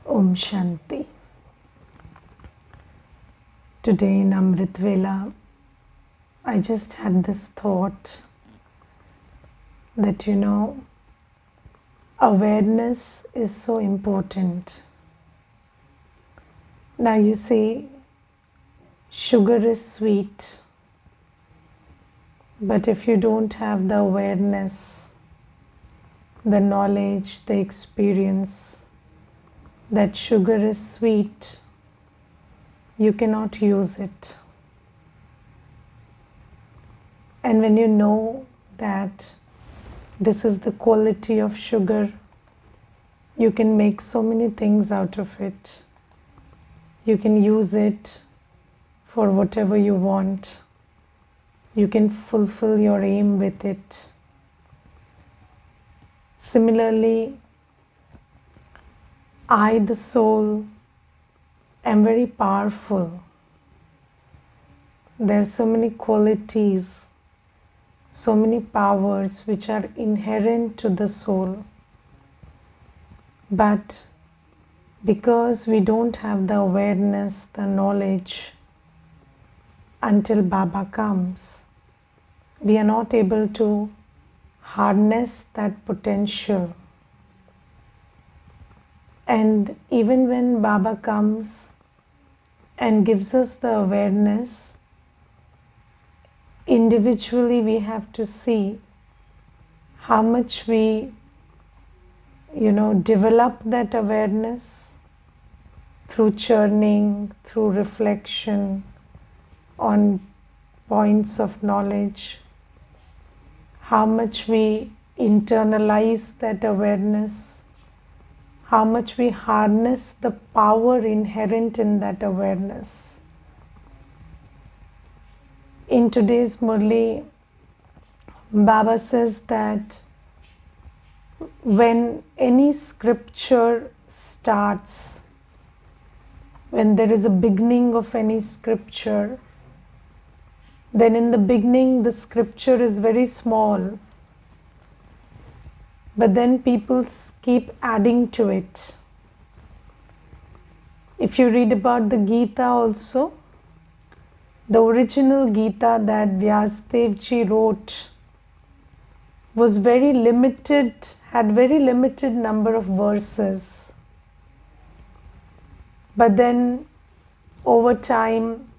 Om Shanti. Today in Amrit Vela, I just had this thought that awareness is so important. Now you see, sugar is sweet, but if you don't have the awareness, the knowledge, the experience that sugar is sweet, you cannot use it. And when you know that this is the quality of sugar, you can make so many things out of it. You can use it for whatever you want. You can fulfill your aim with it. Similarly, I, the soul, am very powerful. There are so many qualities, so many powers which are inherent to the soul. But because we don't have the awareness, the knowledge, until Baba comes, we are not able to harness that potential. And even when Baba comes and gives us the awareness, individually we have to see how much we develop that awareness through churning, through reflection on points of knowledge, how much we internalize that awareness, how much we harness the power inherent in that awareness. In today's Murli, Baba says that when any scripture starts, when there is a beginning of any scripture, then in the beginning the scripture is very small, but then people keep adding to it. If you read about the Gita also, the original Gita that Wastage ji wrote was very limited, had very limited number of verses. But then over time,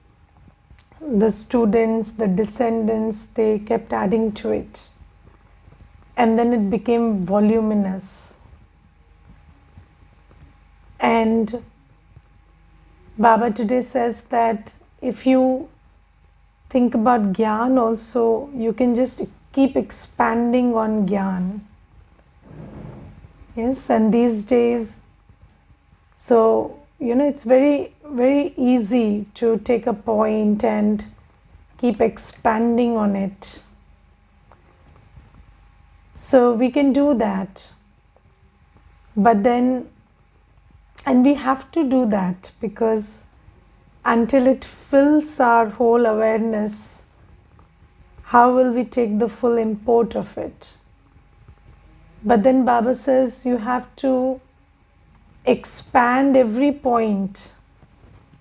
the students, the descendants, they kept adding to it. And then it became voluminous. And Baba today says that if you think about Gyan also, you can just keep expanding on Gyan. Yes, and these days, so it's very, very easy to take a point and keep expanding on it. So we can do that. But then, and we have to do that because until it fills our whole awareness, how will we take the full import of it? But then Baba says you have to expand every point.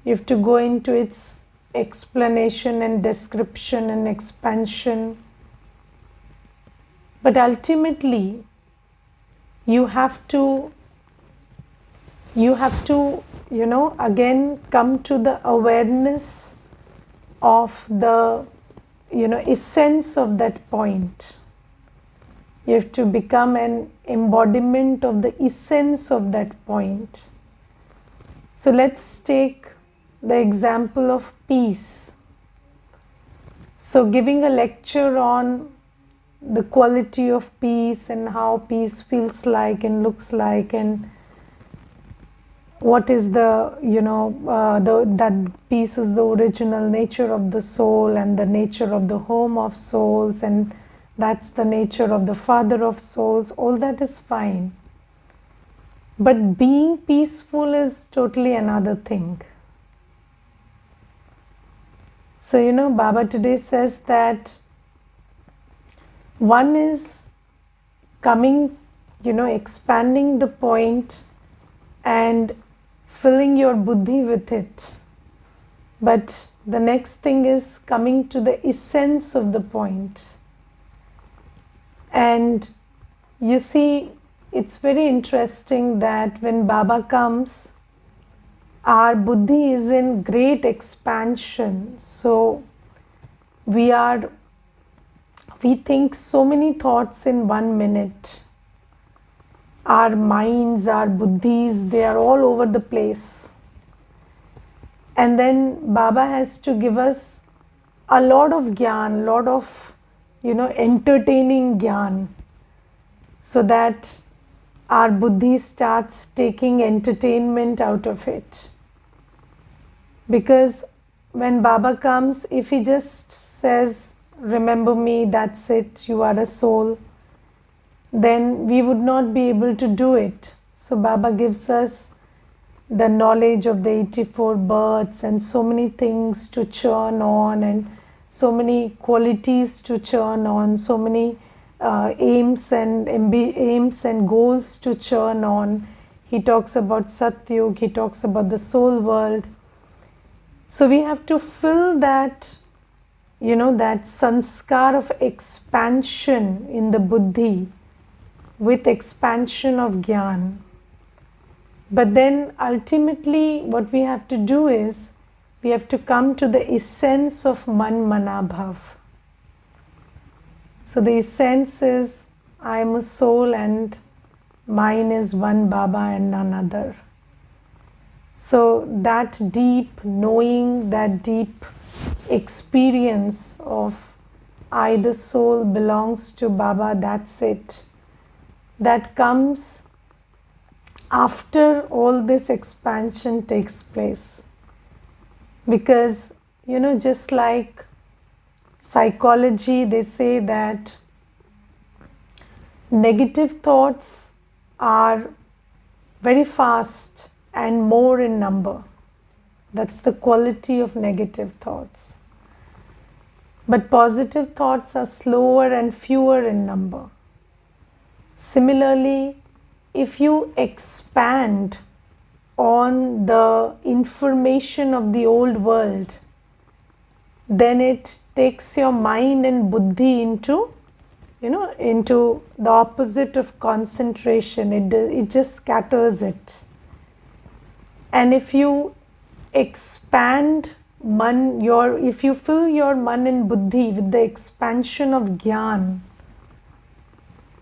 You have to go into its explanation and description and expansion. But ultimately, you have to again come to the awareness of the essence of that point. You have to become an embodiment of the essence of that point. So let's take the example of peace. So giving a lecture on the quality of peace and how peace feels like and looks like, and what is that peace is the original nature of the soul and the nature of the home of souls, and that's the nature of the father of souls. All that is fine. But being peaceful is totally another thing. So, Baba today says that one is coming, expanding the point and filling your buddhi with it. But the next thing is coming to the essence of the point. And you see, it's very interesting that when Baba comes, our buddhi is in great expansion. So we think so many thoughts in 1 minute. Our minds, our buddhis, they are all over the place. And then Baba has to give us a lot of gyan, a lot of, entertaining gyan, so that our buddhi starts taking entertainment out of it. Because when Baba comes, if he just says, remember me, that's it, you are a soul, then we would not be able to do it. So Baba gives us the knowledge of the 84 births and so many things to churn on, and so many qualities to churn on, so many aims and goals to churn on. He talks about Satyug, he talks about the soul world. So we have to fill that, that sanskar of expansion in the buddhi with expansion of gyan. But then ultimately what we have to do is, we have to come to the essence of man manabhav. So the essence is, I am a soul and mine is one Baba and none other. So that deep knowing, that deep experience of I the soul belongs to Baba, that's it. That comes after all this expansion takes place. Because, just like psychology, they say that negative thoughts are very fast and more in number. That's the quality of negative thoughts. But positive thoughts are slower and fewer in number. Similarly, if you expand on the information of the old world, then it takes your mind and buddhi into the opposite of concentration. It just scatters it. And if you expand if you fill your man and buddhi with the expansion of gyan,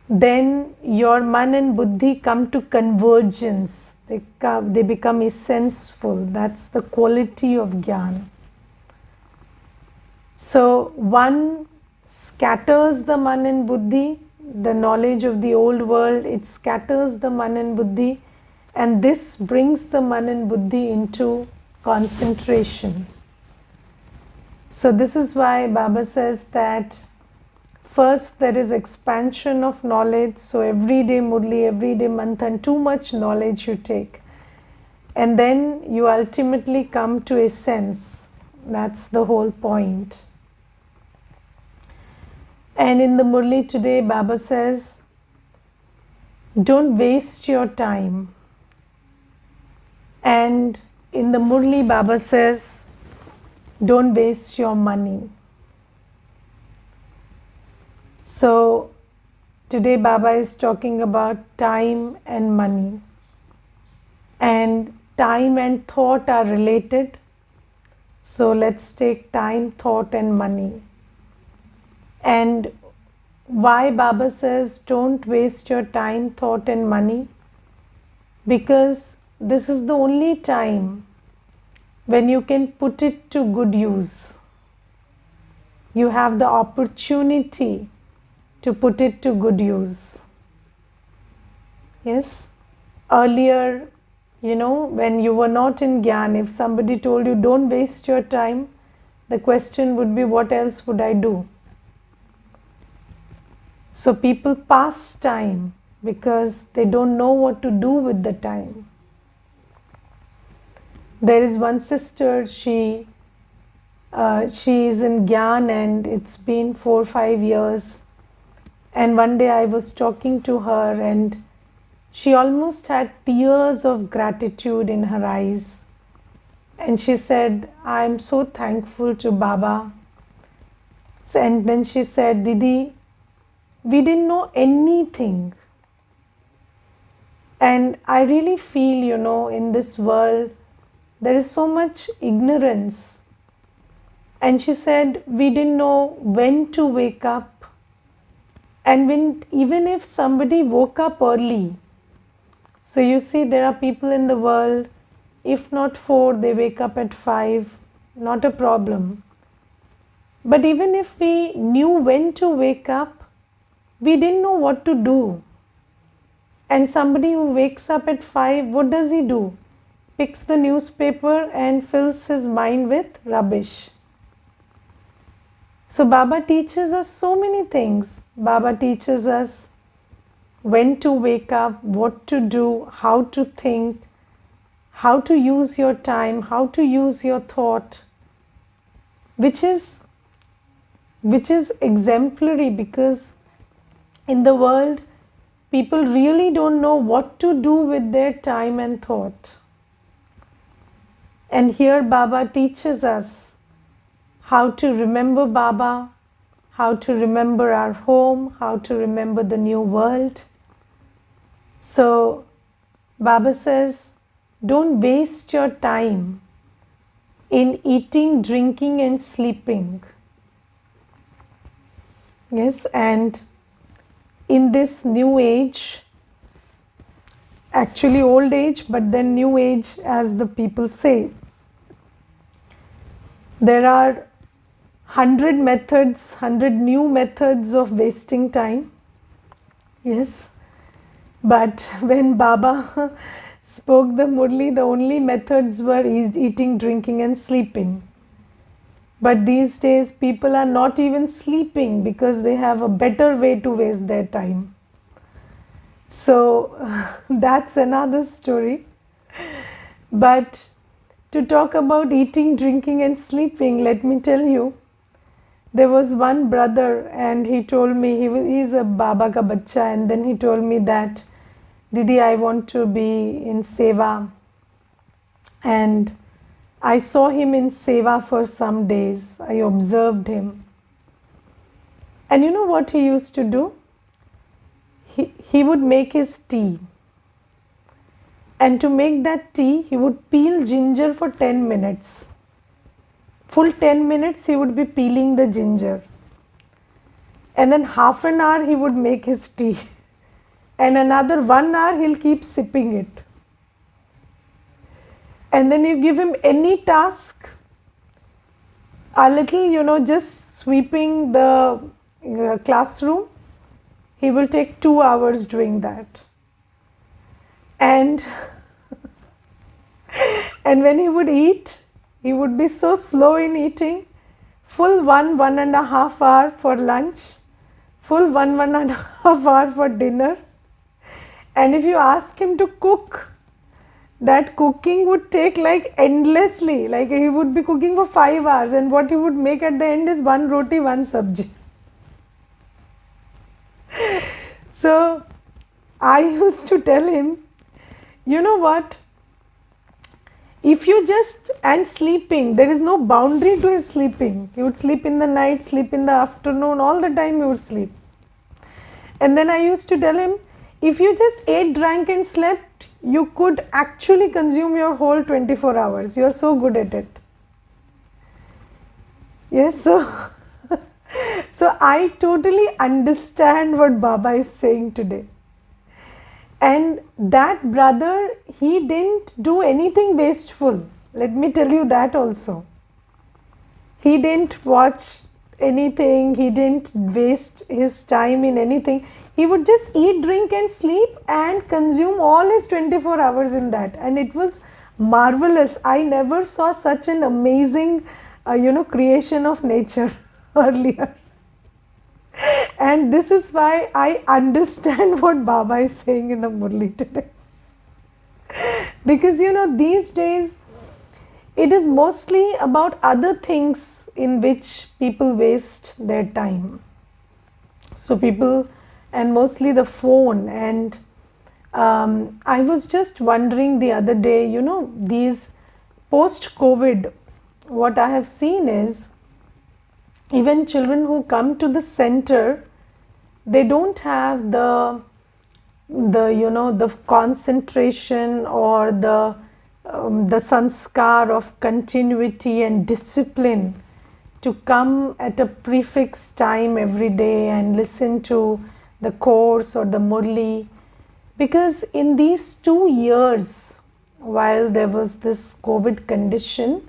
then your man and buddhi come to convergence. They become essenseful. That's the quality of gyan. So one scatters the man and buddhi, the knowledge of the old world, it scatters the man and buddhi, and this brings the man and buddhi into concentration. So this is why Baba says that first there is expansion of knowledge. So every day murli, every day manthan, too much knowledge you take. And then you ultimately come to essence. That's the whole point. And in the murli today, Baba says, don't waste your time. And in the murli, Baba says, don't waste your money. So today Baba is talking about time and money. And time and thought are related. So let's take time, thought and money. And why Baba says don't waste your time, thought and money? Because this is the only time when you can put it to good use. You have the opportunity to put it to good use. Yes? Earlier, when you were not in Gyan, if somebody told you don't waste your time, the question would be, what else would I do? So people pass time because they don't know what to do with the time. There is one sister, she is in Gyan and it's been 4 or 5 years. And one day I was talking to her and She almost had tears of gratitude in her eyes. And she said, I am so thankful to Baba. And then she said, Didi, we didn't know anything. And I really feel, in this world, there is so much ignorance. And she said, we didn't know when to wake up. And even if somebody woke up early, so you see, there are people in the world, if not 4, they wake up at 5, not a problem. But even if we knew when to wake up, we didn't know what to do. And somebody who wakes up at 5, what does he do? Picks the newspaper and fills his mind with rubbish. So Baba teaches us so many things. Baba teaches us when to wake up, what to do, how to think, how to use your time, how to use your thought, which is exemplary, because in the world, people really don't know what to do with their time and thought. And here Baba teaches us how to remember Baba, how to remember our home, how to remember the new world. So Baba says, don't waste your time in eating, drinking and sleeping. Yes, and in this new age, actually old age, but then new age as the people say, there are 100 methods, 100 new methods of wasting time. Yes, but when Baba spoke the Murli, the only methods were eating, drinking and sleeping. But these days people are not even sleeping because they have a better way to waste their time. So that's another story. But to talk about eating, drinking and sleeping, let me tell you, there was one brother and he told me, he's a Baba ka bachcha, and then he told me that, Didi, I want to be in Seva. And I saw him in Seva for some days. I observed him. And you know what he used to do? He would make his tea. And to make that tea, he would peel ginger for 10 minutes. Full 10 minutes he would be peeling the ginger. And then half an hour he would make his tea. And another 1 hour he'll keep sipping it. And then you give him any task, a little, just sweeping the classroom, he will take 2 hours doing that. And when he would eat, he would be so slow in eating, full 1.5 hour for lunch, full 1.5 hour for dinner. And if you ask him to cook, that cooking would take like endlessly, like he would be cooking for 5 hours, and what he would make at the end is 1 roti, 1 sabji. So I used to tell him, you know what, if you and sleeping, there is no boundary to his sleeping. He would sleep in the night, sleep in the afternoon, all the time he would sleep. And then I used to tell him, if you just ate, drank and slept, you could actually consume your whole 24 hours. You are so good at it. Yes, so I totally understand what Baba is saying today. And that brother, he didn't do anything wasteful. Let me tell you that also. He didn't watch anything. He didn't waste his time in anything. He would just eat, drink and sleep and consume all his 24 hours in that. And it was marvelous. I never saw such an amazing, creation of nature earlier. And this is why I understand what Baba is saying in the Murli today. Because, these days, it is mostly about other things in which people waste their time. So people, and mostly the phone and I was just wondering the other day, these post-COVID, what I have seen is even children who come to the center, they don't have the concentration or the sanskar of continuity and discipline to come at a prefix time every day and listen to the course or the murli. Because in these 2 years, while there was this COVID condition,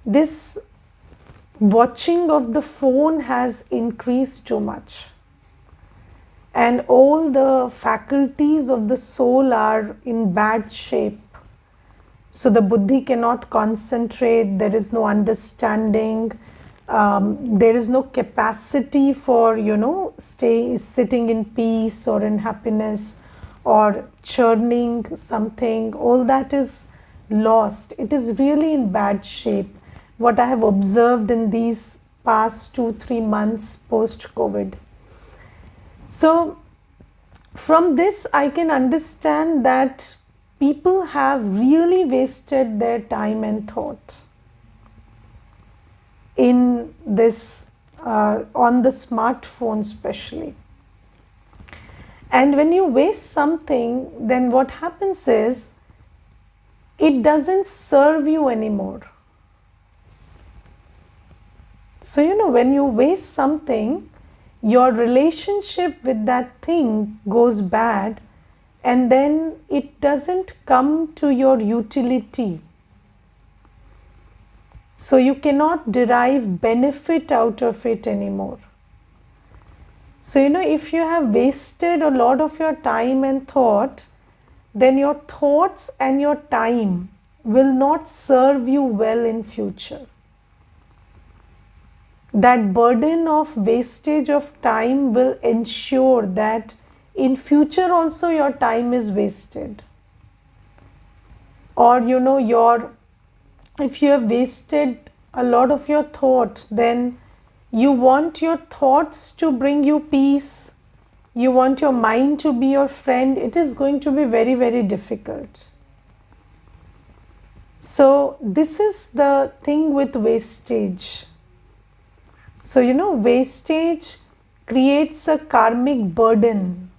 this watching of the phone has increased too much. And all the faculties of the soul are in bad shape. So the buddhi cannot concentrate, there is no understanding, there is no capacity for, sitting in peace or in happiness or churning something. All that is lost. It is really in bad shape. What I have observed in these past 2-3 months post-COVID. So from this I can understand that people have really wasted their time and thought in this, on the smartphone especially. And when you waste something, then what happens is it doesn't serve you anymore. So, when you waste something, your relationship with that thing goes bad, and then it doesn't come to your utility. So you cannot derive benefit out of it anymore. So, if you have wasted a lot of your time and thought, then your thoughts and your time will not serve you well in future. That burden of wastage of time will ensure that in future also your time is wasted. Or if you have wasted a lot of your thought, then you want your thoughts to bring you peace, you want your mind to be your friend. It is going to be very, very difficult. So this is the thing with wastage. So, wastage creates a karmic burden,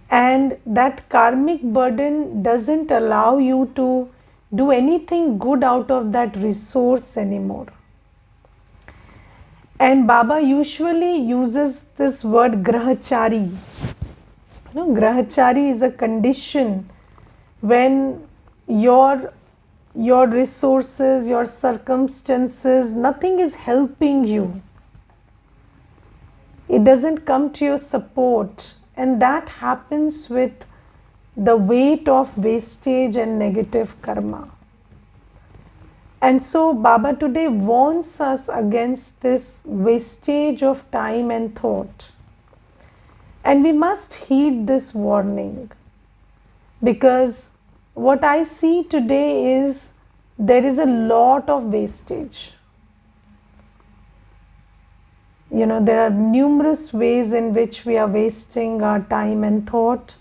and that karmic burden doesn't allow you to do anything good out of that resource anymore. And Baba usually uses this word grahachari. Grahachari is a condition when your resources, your circumstances, nothing is helping you. It doesn't come to your support, and that happens with the weight of wastage and negative karma. And so Baba today warns us against this wastage of time and thought. And we must heed this warning, because what I see today is there is a lot of wastage. There are numerous ways in which we are wasting our time and thought,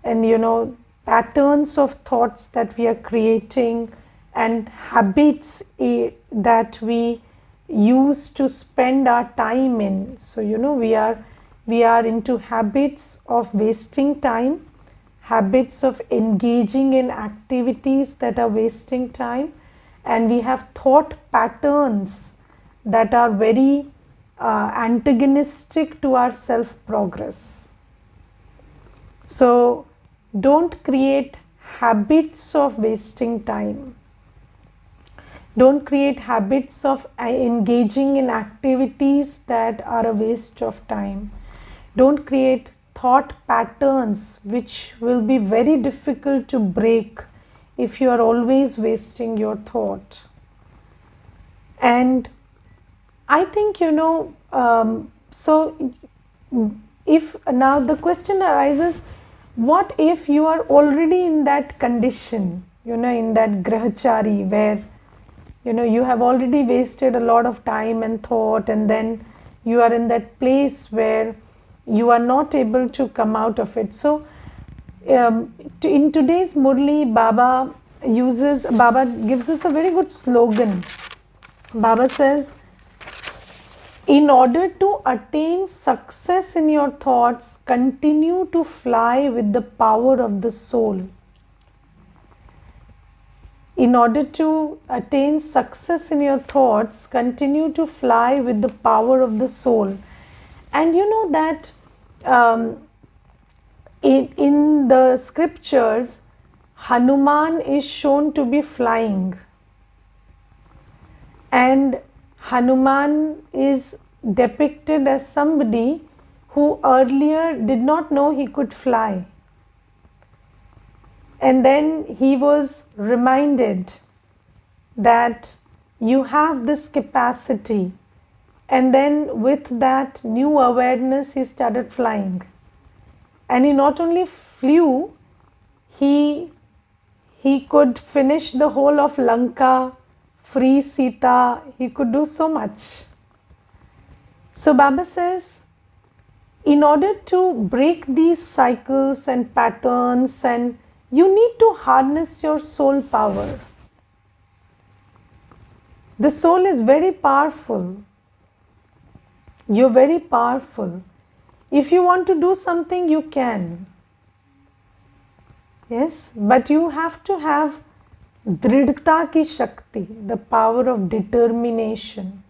and patterns of thoughts that we are creating and habits that we use to spend our time in. So we are into habits of wasting time, habits of engaging in activities that are wasting time, and we have thought patterns that are very antagonistic to our self-progress. So don't create habits of wasting time. Don't create habits of engaging in activities that are a waste of time. Don't create thought patterns which will be very difficult to break if you are always wasting your thought. And I think, so if now the question arises, what if you are already in that condition, in that grahachari where, you have already wasted a lot of time and thought, and then you are in that place where you are not able to come out of it. So In today's Murli, Baba gives us a very good slogan. Baba says, in order to attain success in your thoughts, continue to fly with the power of the soul. In order to attain success in your thoughts, continue to fly with the power of the soul. And you know that in the scriptures, Hanuman is shown to be flying. And Hanuman is depicted as somebody who earlier did not know he could fly. And then he was reminded that you have this capacity. And then with that new awareness, he started flying. And he not only flew, he could finish the whole of Lanka, free Sita, he could do so much. So Baba says, in order to break these cycles and patterns, and you need to harness your soul power. The soul is very powerful. You're very powerful. If you want to do something, you can. Yes, but you have to have Dridhta ki Shakti, the power of determination.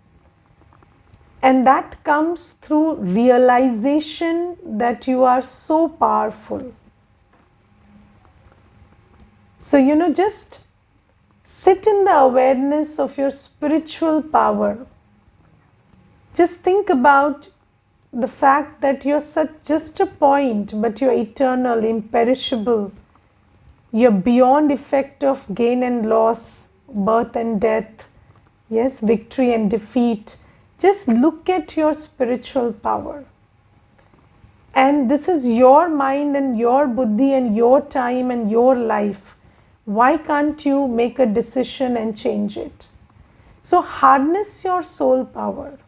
And that comes through realization that you are so powerful. So, just sit in the awareness of your spiritual power. Just think about the fact that you're just a point, but you're eternal, imperishable. You're beyond effect of gain and loss, birth and death, yes, victory and defeat. Just look at your spiritual power. And this is your mind and your buddhi and your time and your life. Why can't you make a decision and change it? So harness your soul power.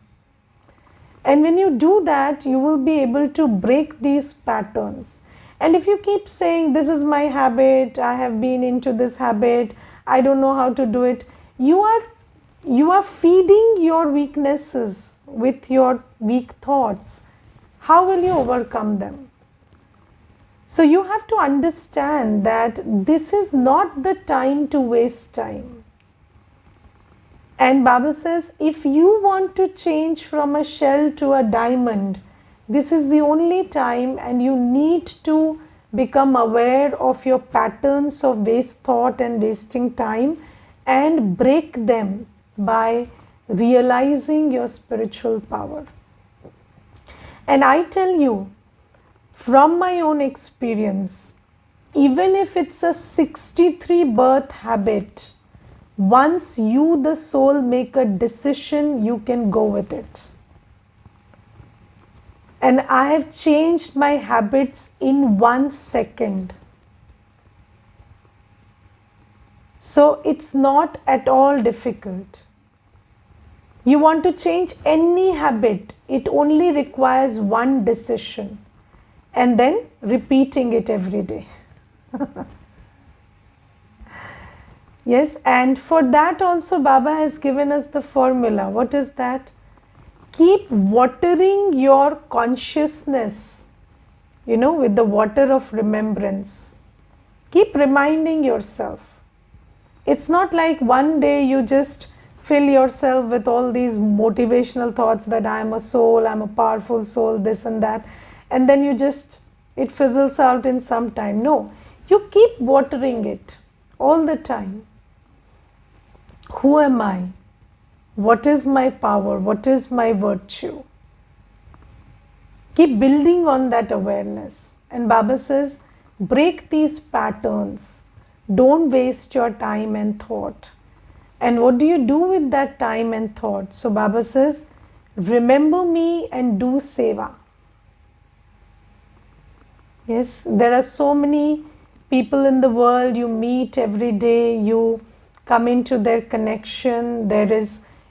And when you do that, you will be able to break these patterns. And if you keep saying, this is my habit, I have been into this habit, I don't know how to do it, you are feeding your weaknesses with your weak thoughts. How will you overcome them? So you have to understand that this is not the time to waste time. And Baba says, if you want to change from a shell to a diamond, this is the only time, and you need to become aware of your patterns of waste thought and wasting time and break them by realizing your spiritual power. And I tell you, from my own experience, even if it's a 63 birth habit, once you, the soul, make a decision, you can go with it. And I have changed my habits in 1 second. So it's not at all difficult. You want to change any habit, it only requires one decision and then repeating it every day. Yes, and for that also Baba has given us the formula. What is that? Keep watering your consciousness, with the water of remembrance. Keep reminding yourself. It's not like one day you just fill yourself with all these motivational thoughts that I am a soul, I'm a powerful soul, this and that, and then it fizzles out in some time. No, you keep watering it all the time. Who am I? What is my power? What is my virtue? Keep building on that awareness. And Baba says, break these patterns. Don't waste your time and thought. And what do you do with that time and thought? So Baba says, remember me and do seva. Yes, there are so many people in the world you meet every day, you come into their connection,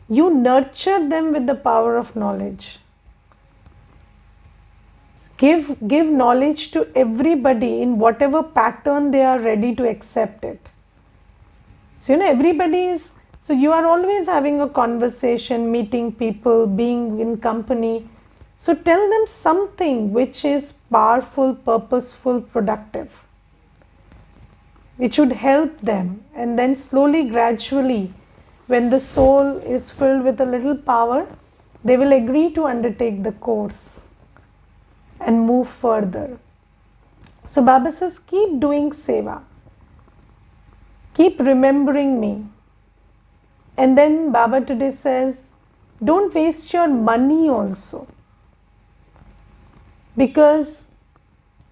you nurture them with the power of knowledge. Give knowledge to everybody in whatever pattern they are ready to accept it. So, so you are always having a conversation, meeting people, being in company. So tell them something which is powerful, purposeful, productive, which would help them. And then slowly, gradually, when the soul is filled with a little power, they will agree to undertake the course and move further. So Baba says, keep doing seva. Keep remembering me. And then Baba today says, don't waste your money also. Because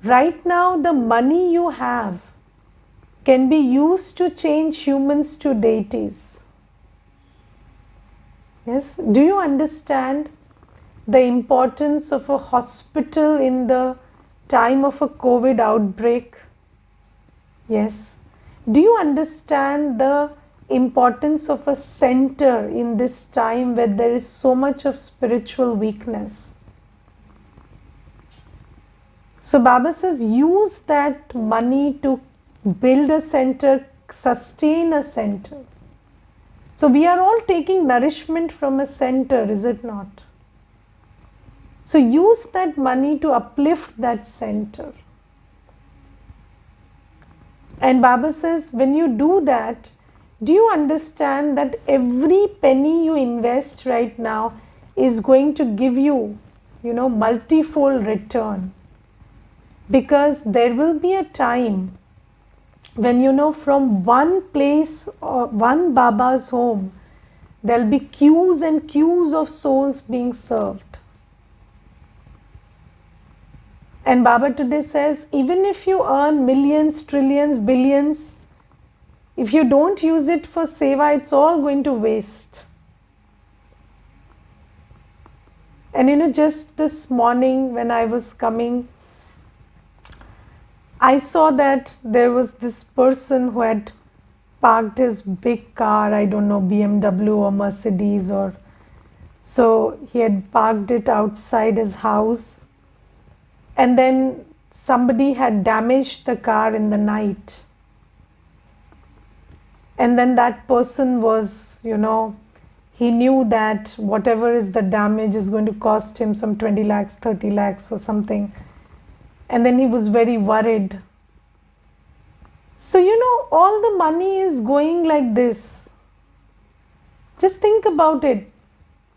right now the money you have can be used to change humans to deities. Yes, do you understand the importance of a hospital in the time of a COVID outbreak? Yes. Do you understand the importance of a center in this time where there is so much of spiritual weakness? So Baba says, use that money to build a center, sustain a center. So we are all taking nourishment from a center, is it not? So use that money to uplift that center. And Baba says, when you do that, do you understand that every penny you invest right now is going to give you, multifold return? Because there will be a time when, from one place or one Baba's home, there will be queues and queues of souls being served. And Baba today says, even if you earn millions, trillions, billions, if you don't use it for seva, it's all going to waste. And just this morning when I was coming, I saw that there was this person who had parked his big car, I don't know, BMW or Mercedes, or so he had parked it outside his house. And then somebody had damaged the car in the night. And then that person was, he knew that whatever is the damage is going to cost him some 20 lakhs, 30 lakhs or something. And then he was very worried. So, all the money is going like this. Just think about it.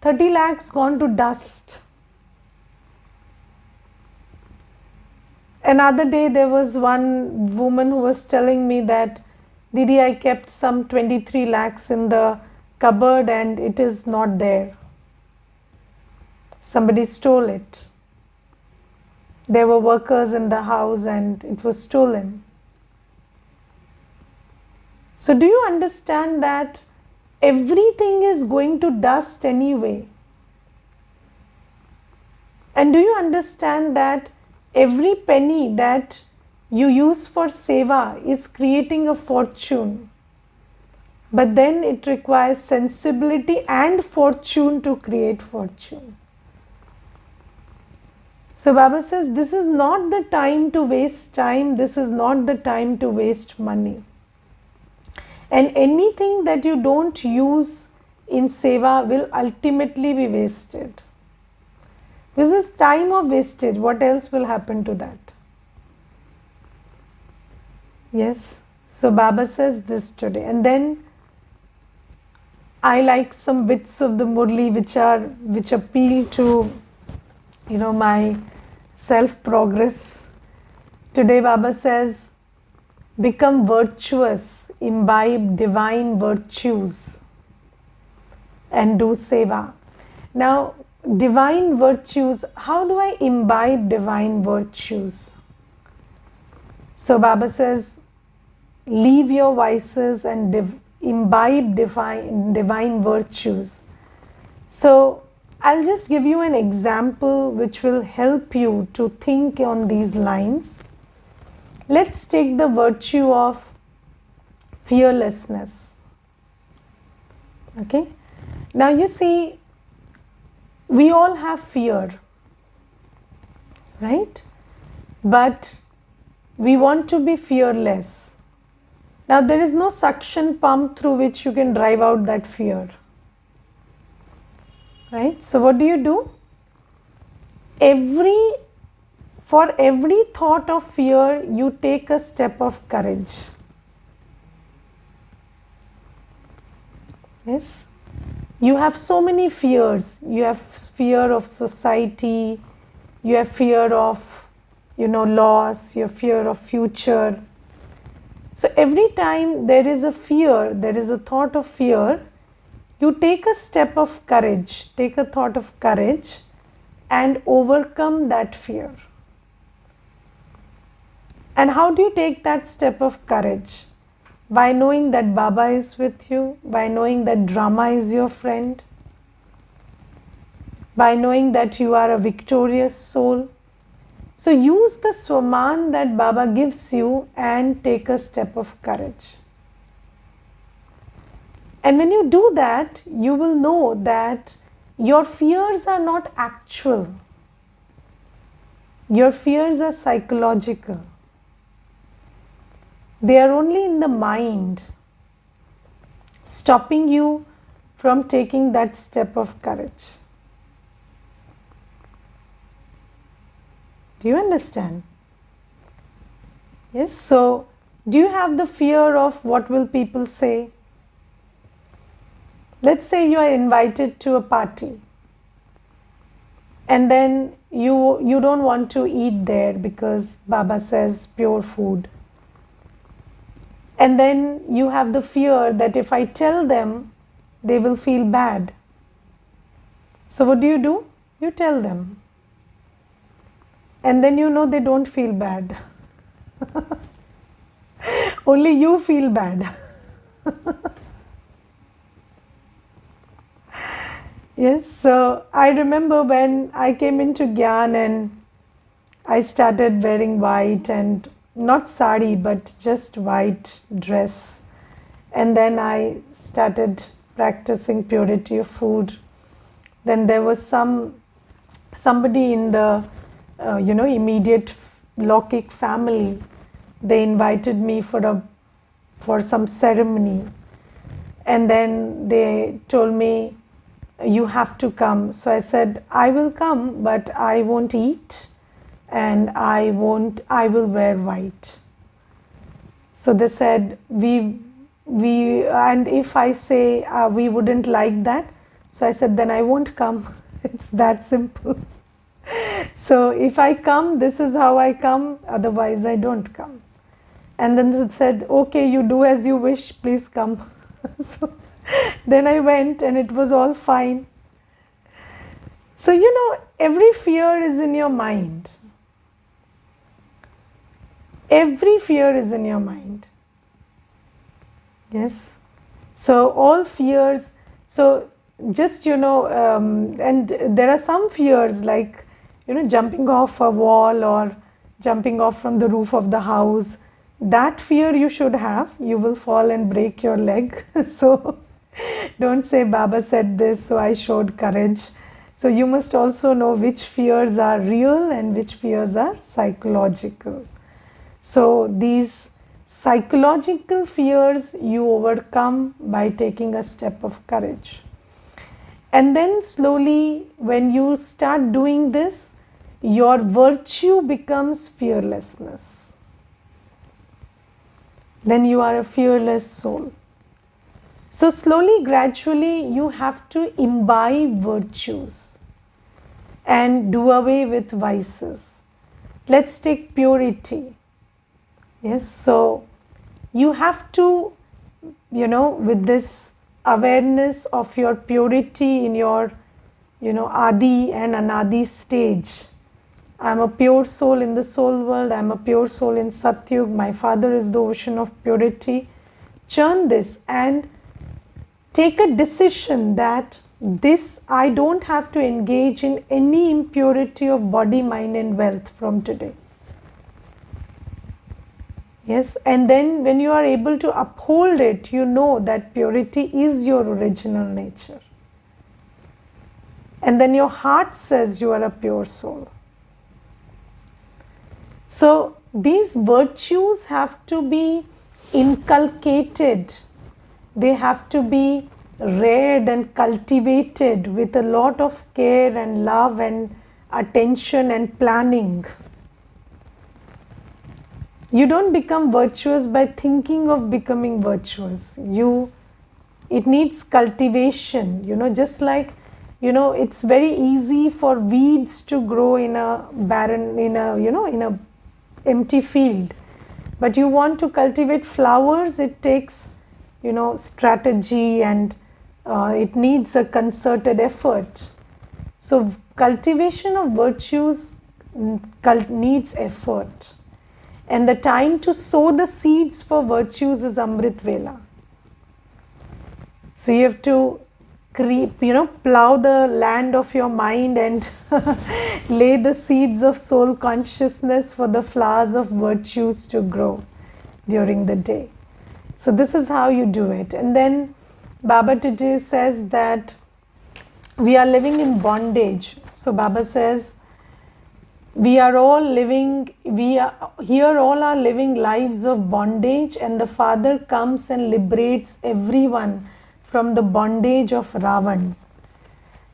30 lakhs gone to dust. Another day there was one woman who was telling me that, Didi, I kept some 23 lakhs in the cupboard and it is not there. Somebody stole it. There were workers in the house and it was stolen. So do you understand that everything is going to dust anyway? And do you understand that every penny that you use for seva is creating a fortune? But then it requires sensibility and fortune to create fortune. So Baba says, this is not the time to waste time, this is not the time to waste money. And anything that you don't use in seva will ultimately be wasted. This is time of wastage. What else will happen to that? Yes. So Baba says this today. And then I like some bits of the Murli which appeal to my self-progress. Today Baba says, become virtuous, imbibe divine virtues and do seva. Now, divine virtues, how do I imbibe divine virtues? So Baba says, leave your vices and imbibe divine virtues. So I'll just give you an example which will help you to think on these lines. Let's take the virtue of fearlessness. Okay? Now you see, we all have fear. right? But we want to be fearless. Now, there is no suction pump through which you can drive out that fear, right? So, what do? For every thought of fear, you take a step of courage. Yes, you have so many fears. You have fear of society, you have fear of, loss, you have fear of future. So every time there is a fear, there is a thought of fear, you take a step of courage, take a thought of courage and overcome that fear. And how do you take that step of courage? By knowing that Baba is with you, by knowing that drama is your friend, by knowing that you are a victorious soul. So use the Swaman that Baba gives you and take a step of courage. And when you do that, you will know that your fears are not actual. Your fears are psychological. They are only in the mind, stopping you from taking that step of courage. Do you understand? Yes, so do you have the fear of what will people say? Let's say you are invited to a party and then you don't want to eat there because Baba says pure food. And then you have the fear that if I tell them, they will feel bad. So what do? You tell them. And then they don't feel bad. Only you feel bad. Yes, so I remember when I came into Gyan and I started wearing white and not sari but just white dress, and then I started practicing purity of food. Then there was somebody in the immediate Lokik family. They invited me for some ceremony, and then they told me you have to come. So I said I will come, but I won't eat and I will wear white. So they said we and if I say we wouldn't like that, so I said then I won't come. It's that simple. So if I come, this is how I come, otherwise I don't come. And then they said, okay, you do as you wish, please come. So then I went and it was all fine. So every fear is in your mind. Every fear is in your mind. Yes. So all fears, so just and there are some fears like jumping off a wall or jumping off from the roof of the house. That fear you should have. You will fall and break your leg. So don't say Baba said this, so I showed courage. So you must also know which fears are real and which fears are psychological. So these psychological fears you overcome by taking a step of courage. And then slowly when you start doing this, your virtue becomes fearlessness. Then you are a fearless soul. So slowly, gradually you have to imbibe virtues and do away with vices. Let's take purity. Yes, so you have to, with this awareness of your purity in your, Adi and Anadi stage. I am a pure soul in the soul world. I am a pure soul in Satyug. My father is the ocean of purity. Churn this and take a decision that this, I don't have to engage in any impurity of body, mind and wealth from today. Yes, and then when you are able to uphold it, you know that purity is your original nature. And then your heart says you are a pure soul. So these virtues have to be inculcated, they have to be reared and cultivated with a lot of care and love and attention and planning. You don't become virtuous by thinking of becoming virtuous. It needs cultivation, just like, it's very easy for weeds to grow in a barren, in a empty field. But you want to cultivate flowers, it takes, strategy, and it needs a concerted effort. So cultivation of virtues needs effort. And the time to sow the seeds for virtues is Amrit Vela. So you have to plow the land of your mind and lay the seeds of soul consciousness for the flowers of virtues to grow during the day. So this is how you do it. And then Baba today says that we are living in bondage. So Baba says, all are living lives of bondage, and the Father comes and liberates everyone from the bondage of Ravan.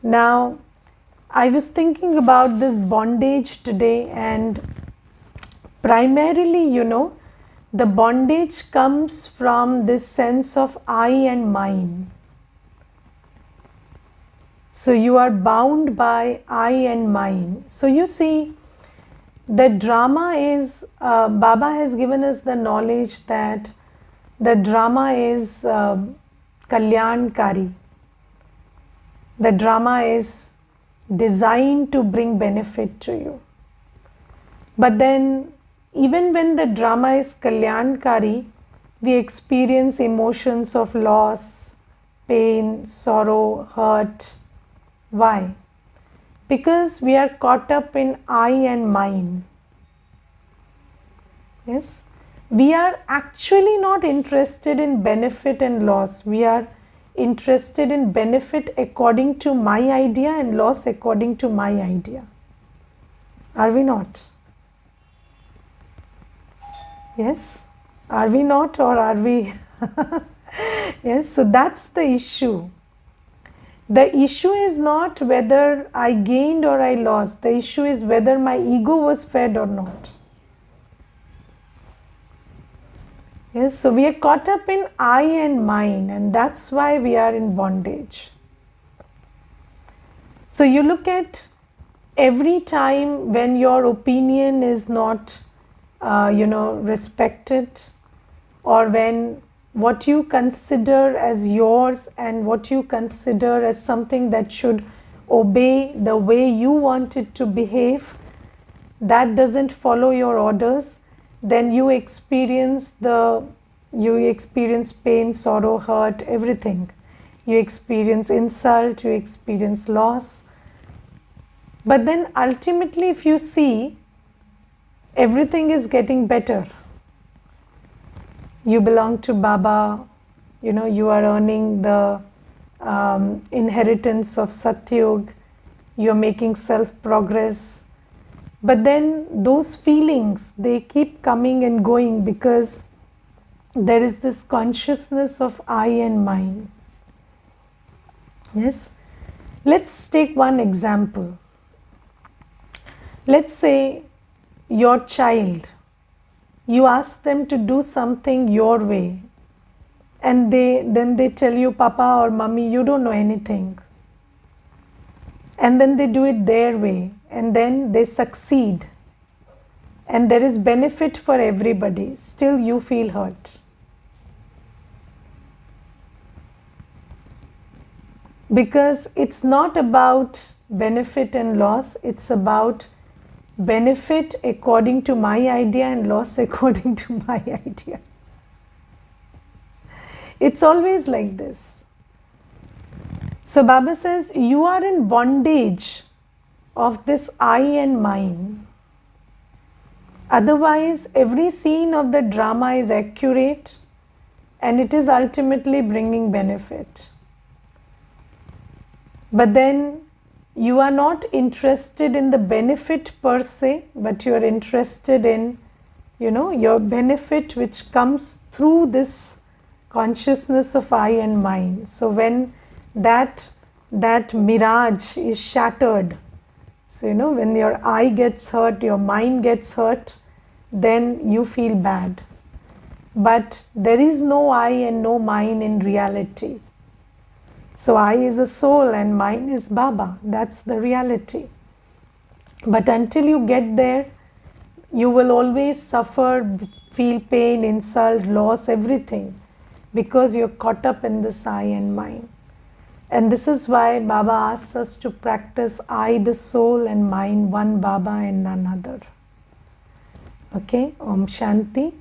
Now, I was thinking about this bondage today, and primarily, the bondage comes from this sense of I and mine. So you are bound by I and mine. So you see, the drama is, Baba has given us the knowledge that the drama is Kalyankari. The drama is designed to bring benefit to you. But then, even when the drama is Kalyankari, we experience emotions of loss, pain, sorrow, hurt. Why? Because we are caught up in I and mine. Yes? We are actually not interested in benefit and loss. We are interested in benefit according to my idea and loss according to my idea. Are we not? Yes? Are we not, or are we? Yes, so that's the issue. The issue is not whether I gained or I lost. The issue is whether my ego was fed or not. Yes, so we are caught up in I and mine, and that's why we are in bondage. So you look at every time when your opinion is not, respected, or when what you consider as yours and what you consider as something that should obey the way you want it to behave, that doesn't follow your orders, then you experience pain, sorrow, hurt, everything. You experience insult, you experience loss. But then ultimately, if you see, everything is getting better. You belong to Baba, you are earning the inheritance of Satyug, you are making self-progress. But then those feelings, they keep coming and going because there is this consciousness of I and mine. Yes? Let's take one example. Let's say your child, you ask them to do something your way, and then they tell you, Papa or Mummy, you don't know anything. And then they do it their way, and then they succeed, and there is benefit for everybody. Still you feel hurt. Because it's not about benefit and loss, it's about benefit according to my idea and loss according to my idea. It's always like this. So Baba says, you are in bondage of this I and mine. Otherwise, every scene of the drama is accurate and it is ultimately bringing benefit. But then you are not interested in the benefit per se, but you are interested in, your benefit which comes through this consciousness of I and mine. So when that mirage is shattered, so when your I gets hurt, your mind gets hurt, then you feel bad. But there is no I and no mine in reality. So I is a soul and mine is Baba. That's the reality. But until you get there, you will always suffer, feel pain, insult, loss, everything, because you're caught up in this I and mine. And this is why Baba asks us to practice I, the soul, and mine, one Baba and none other. Okay, Om Shanti.